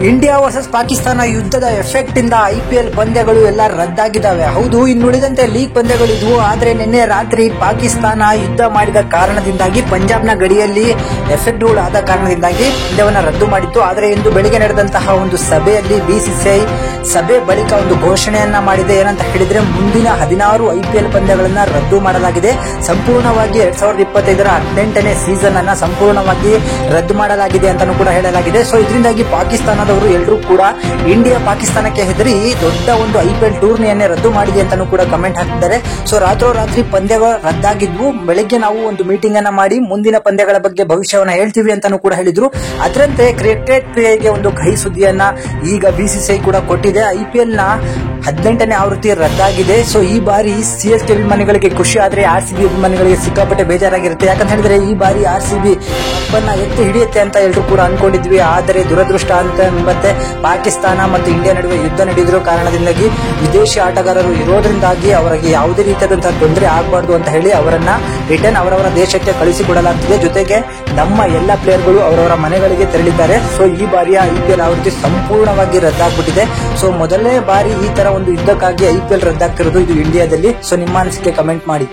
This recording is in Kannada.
ಇಂಡಿಯಾ ವರ್ಸಸ್ ಪಾಕಿಸ್ತಾನ ಯುದ್ಧದ ಎಫೆಕ್ಟ್ ಇಂದ IPL ಪಂದ್ಯಗಳು ಎಲ್ಲ ರದ್ದಾಗಿದ್ದಾವೆ. ಹೌದು, ಇನ್ನುಳಿದಂತೆ ಲೀಗ್ ಪಂದ್ಯಗಳಿದ್ವು. ಆದ್ರೆ ನಿನ್ನೆ ರಾತ್ರಿ ಪಾಕಿಸ್ತಾನ ಯುದ್ಧ ಮಾಡಿದ ಕಾರಣದಿಂದಾಗಿ ಪಂಜಾಬ್ನ ಗಡಿಯಲ್ಲಿ ಎಫೆಕ್ಟ್ಗಳು ಆದ ಕಾರಣದಿಂದಾಗಿ ಪಂದ್ಯವನ್ನು ರದ್ದು ಮಾಡಿತ್ತು. ಆದರೆ ಇಂದು ಬೆಳಿಗ್ಗೆ ನಡೆದಂತಹ ಒಂದು ಸಭೆಯಲ್ಲಿ BCCI ಸಭೆ ಬಳಿಕ ಒಂದು ಘೋಷಣೆಯನ್ನ ಮಾಡಿದೆ. ಏನಂತ ಹೇಳಿದ್ರೆ, ಮುಂದಿನ 16 IPL ಪಂದ್ಯಗಳನ್ನ ರದ್ದು ಮಾಡಲಾಗಿದೆ. ಸಂಪೂರ್ಣವಾಗಿ 2025ರ 18ನೇ ಸೀಸನ್ ಅನ್ನ ಸಂಪೂರ್ಣವಾಗಿ ರದ್ದು ಮಾಡಲಾಗಿದೆ ಅಂತಾನೂ ಕೂಡ ಹೇಳಲಾಗಿದೆ. ಸೊ ಇದರಿಂದಾಗಿ ಪಾಕಿಸ್ತಾನದವರು ಎಲ್ಲರೂ ಕೂಡ ಇಂಡಿಯಾ ಪಾಕಿಸ್ತಾನಕ್ಕೆ ಹೆದರಿ ದೊಡ್ಡ ಒಂದು IPL ಟೂರ್ನಿಯನ್ನೇ ರದ್ದು ಮಾಡಿದೆ ಅಂತಾನೂ ಕೂಡ ಕಮೆಂಟ್ ಹಾಕಿದ್ದಾರೆ. ಸೊ ರಾತ್ರೋರಾತ್ರಿ ಪಂದ್ಯಗಳು ರದ್ದಾಗಿದ್ವು. ಬೆಳಗ್ಗೆ ನಾವು ಒಂದು ಮೀಟಿಂಗ್ ಅನ್ನ ಮಾಡಿ ಮುಂದಿನ ಪಂದ್ಯಗಳ ಬಗ್ಗೆ ಭವಿಷ್ಯವನ್ನ ಹೇಳ್ತೀವಿ ಅಂತಾನೂ ಕೂಡ ಹೇಳಿದ್ರು. ಅದರಂತೆ ಕ್ರಿಕೆಟ್ ಪ್ರಿಯರಿಗೆ ಒಂದು ಕಹಿ ಸುದ್ದಿಯನ್ನ ಈಗ BCCI ಕೂಡ ಕೊಟ್ಟಿದೆ. IPL ನ 18ನೇ ಆವೃತ್ತಿ ರದ್ದಾಗಿದೆ. ಸೊ ಈ ಬಾರಿ CSK ಅಭಿಮಾನಿಗಳಿಗೆ ಖುಷಿ, ಆದ್ರೆ RCB ಅಭಿಮಾನಿಗಳಿಗೆ ಸಿಕ್ಕಾಪಟ್ಟೆ ಬೇಜಾರಾಗಿರುತ್ತೆ. ಯಾಕಂತ ಹೇಳಿದ್ರೆ ಈ ಬಾರಿ RCB ಕಪ್ಪನ್ನ ಎತ್ತಿ ಹಿಡಿಯುತ್ತೆ ಅಂತ ಎಲ್ಲರೂ ಕೂಡ ಅನ್ಕೊಂಡಿದ್ವಿ. ಆದರೆ ದುರದೃಷ್ಟ ಅಂತ ಮತ್ತೆ ಪಾಕಿಸ್ತಾನ ಮತ್ತು ಇಂಡಿಯಾ ನಡುವೆ ಯುದ್ಧ ನಡೆದಿರೋ ಕಾರಣದಿಂದಾಗಿ ವಿದೇಶಿ ಆಟಗಾರರು ಇರೋದ್ರಿಂದಾಗಿ ಅವರಿಗೆ ಯಾವುದೇ ರೀತಿಯಾದಂತಹ ತೊಂದರೆ ಆಗಬಾರ್ದು ಅಂತ ಹೇಳಿ ಅವರನ್ನ ರಿಟರ್ನ್ ಅವರವರ ದೇಶಕ್ಕೆ ಕಳಿಸಿಕೊಡಲಾಗ್ತಿದೆ. ಜೊತೆಗೆ ನಮ್ಮ ಎಲ್ಲ ಪ್ಲೇಯರ್ಗಳು ಅವರವರ ಮನೆಗಳಿಗೆ ತೆರಳಿದ್ದಾರೆ. ಸೊ ಈ ಬಾರಿಯ IPL ಆವೃತ್ತಿ ಸಂಪೂರ್ಣವಾಗಿ ರದ್ದಾಗ್ಬಿಟ್ಟಿದೆ. ಸೊ ಮೊದಲನೇ ಬಾರಿ ಈ ತರ ಒಂದು ಯುದ್ಧಕ್ಕಾಗಿ IPL ರದ್ದಾಗ್ತಿರೋದು ಇದು ಇಂಡಿಯಾದಲ್ಲಿ. ಸೊ ನಿಮ್ಮ ಅನಿಸಿಕೆ ಕಮೆಂಟ್ ಮಾಡಿ.